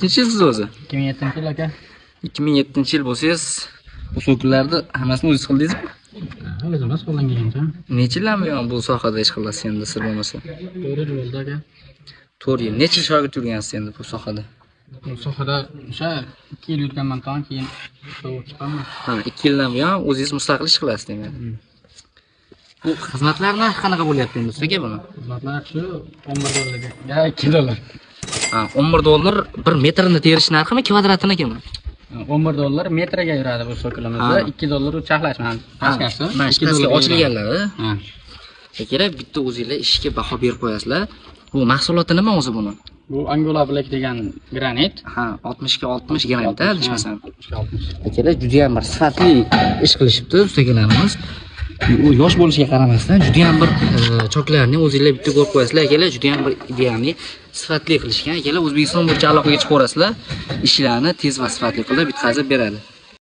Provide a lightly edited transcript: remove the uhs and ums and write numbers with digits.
Nechinchi yilsiz o'zi? 2007-yil aka. 2007-yil bo'lsangiz, bu so'killarni hammasini o'zingiz qildingizmi? O'zim emas qo'llangancha. Necha yildan buyon bu sohada ish qilasiz endi sir bo'lmasa? 4 yil bo'ldi aka. 4 yil. Necha shogird yurgansiz endi bu sohada? Bu sohada o'sha 2 yil yurganman keyin chiqaman. Ha, 2 yildan buyon o'zingiz mustaqil ish qilasiz demak. Bu xizmatlar narxi qanaqa bo'lyapti endi sizga buni? Xizmatlar shu 11 dollarga 2 dollar. Ha, 11 dollar 1 metrini terish narximi, kvadratiniga mi? 11 dollar metrga yuradi bu so'kilimizda, 2 dollar u chaxlash mashqasi. Mashqasiga ochilganlari. Ha. Kerak bitta o'zingizlar ishga baho berib qo'yasizlar. Bu mahsuloti nima o'zi buni? Bu Angola Black degan granit. Ha, 60 ga 60 granit, adashmasam. 60. Kerak juda ham bir sifatli ish qilishibdi ustakalarimiz. U yosh bo'lishiga qaramasdan juda ham bir choklarni o'zingizlar bitta ko'rib qo'yasizlar. Akalar juda ham bir idealni sifatli qilishgan. Akalar O'zbekiston bo'yicha aloqaga chiqib borasizlar. Ishlarni tez va sifatli qilib bitkazib beradi.